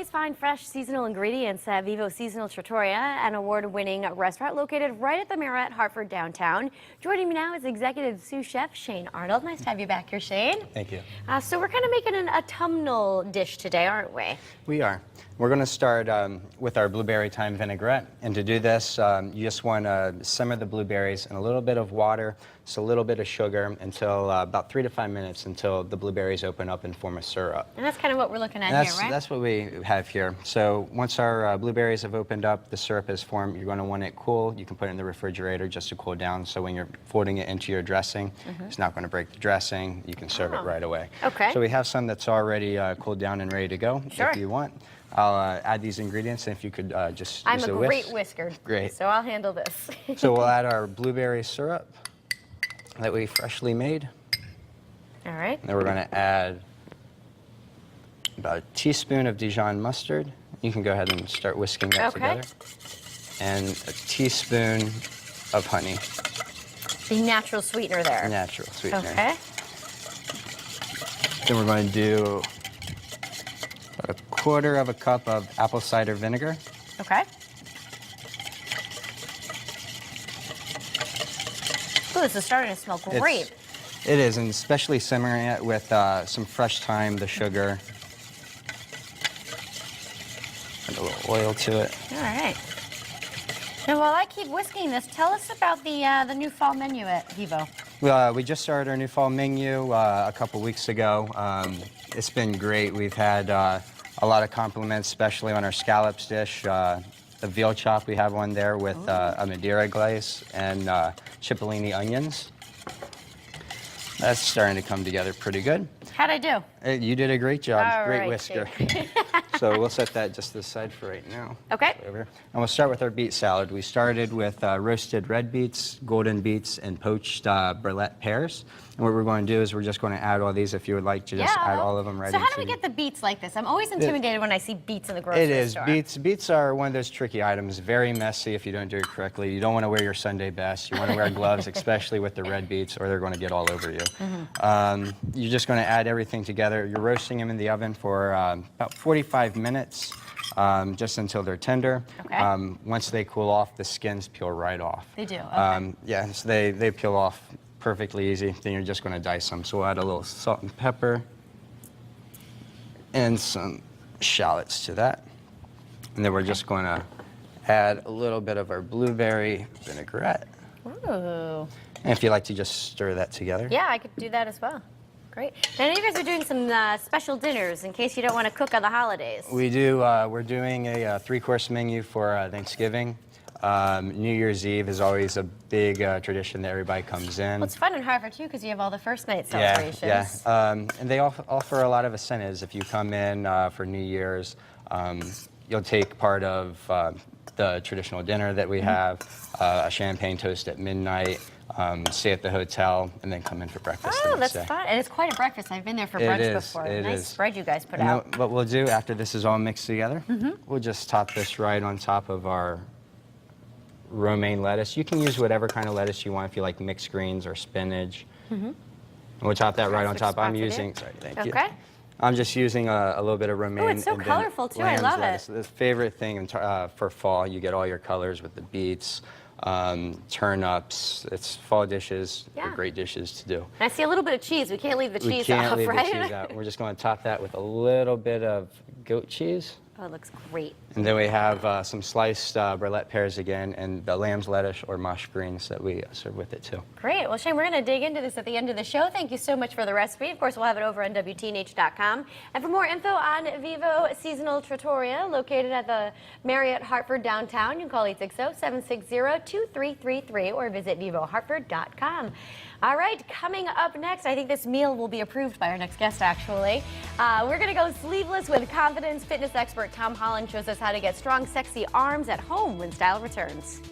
always find fresh seasonal ingredients at Vivo Seasonal Trattoria, an award-winning restaurant located right at the Marriott Hartford downtown. Joining me now is Executive Sous Chef Shane Arnold. Nice to have you back here, Shane. Thank you. So we're kind of making an autumnal dish today, aren't we? We are. We're going to start with our blueberry thyme vinaigrette. And to do this, you just want to simmer the blueberries in a little bit of water, just a little bit of sugar until about 3 to 5 minutes until the blueberries open up and form a syrup. And that's kind of what we're looking at here, right? That's what we have here. So once our blueberries have opened up, the syrup is formed, you're going to want it cool. You can put it in the refrigerator just to cool down, so when you're folding it into your dressing, it's not going to break the dressing. You can serve it right away. Okay. So we have some that's already cooled down and ready to go. Sure. If you want. I'll add these ingredients, and if you could just I'm use a a great whisk. whisker. Great. So I'll handle this. So we'll add our blueberry syrup that we freshly made. All right. And then we're going to add about a teaspoon of Dijon mustard. You can go ahead and start whisking that together. And a teaspoon of honey. The natural sweetener there. Natural sweetener. Okay. Then we're going to do about a quarter of a cup of apple cider vinegar. Okay. Ooh, this is starting to smell great. It is, and especially simmering it with some fresh thyme, the sugar, and a little oil to it. All right. And while I keep whisking this, tell us about the new fall menu at Vivo. We just started our new fall menu a couple weeks ago. It's been great. We've had a lot of compliments, especially on our scallops dish. The veal chop, we have one there with a Madeira glaze and cipollini onions. That's starting to come together pretty good. How'd I do? You did a great job. All Great right, whisker. So we'll set that just to the side for right now. Okay. Over here. And we'll start with our beet salad. We started with roasted red beets, golden beets, and poached burlette pears. And what we're going to do is we're just going to add all these if you would like to just add all of them right So into. how do we get the beets like this? I'm always intimidated when I see beets in the grocery store. It is. Beets are one of those tricky items. Very messy if you don't do it correctly. You don't want to wear your Sunday best. You want to wear gloves, especially with the red beets, or they're going to get all over you. You're just going to add everything together. You're roasting them in the oven for about 45 minutes. Just until they're tender. Okay. Once they cool off, the skins peel right off. They do, okay. Yeah, so they peel off perfectly easy. Then you're just going to dice them. So we'll add a little salt and pepper and some shallots to that. And then we're just going to add a little bit of our blueberry vinaigrette. Ooh. And if you like to just stir that together. Yeah, I could do that as well. Great. I know you guys are doing some special dinners in case you don't want to cook on the holidays. We do. We're doing a 3-course menu for Thanksgiving. New Year's Eve is always a big tradition that everybody comes in. Well, it's fun in Hartford, too, because you have all the first night celebrations. Yeah. And they offer a lot of incentives. If you come in for New Year's, you'll take part of the traditional dinner that we have, a champagne toast at midnight, stay at the hotel, and then come in for breakfast the next day. That's fun. And it's quite a breakfast. I've been there for brunch before. Nice spread you guys put out. What we'll do after this is all mixed together, we'll just top this right on top of our romaine lettuce. You can use whatever kind of lettuce you want if you like mixed greens or spinach. And we'll top that right on top. I'm using, thank you. I'm just using a little bit of romaine. Oh, it's so colorful too. I love it. The favorite thing for fall, you get all your colors with the beets, turnips. It's fall dishes. They're great dishes to do. And I see a little bit of cheese. We can't leave the cheese off, right? We can't leave the cheese out. We're just going to top that with a little bit of goat cheese. Oh, it looks great. And then we have some sliced burlette pears again, and the lamb's lettuce or mashed greens that we serve with it too. Great. Well, Shane, we're going to dig into this at the end of the show. Thank you so much for the recipe. Of course, we'll have it over on WTNH.com. And for more info on Vivo Seasonal Trattoria, located at the Marriott Hartford downtown, you can call 860-760-2333 or visit vivohartford.com. All right, coming up next, I think this meal will be approved by our next guest, actually. We're going to go sleeveless with confidence. Fitness expert Tom Holland shows us how to get strong, sexy arms at home when style returns.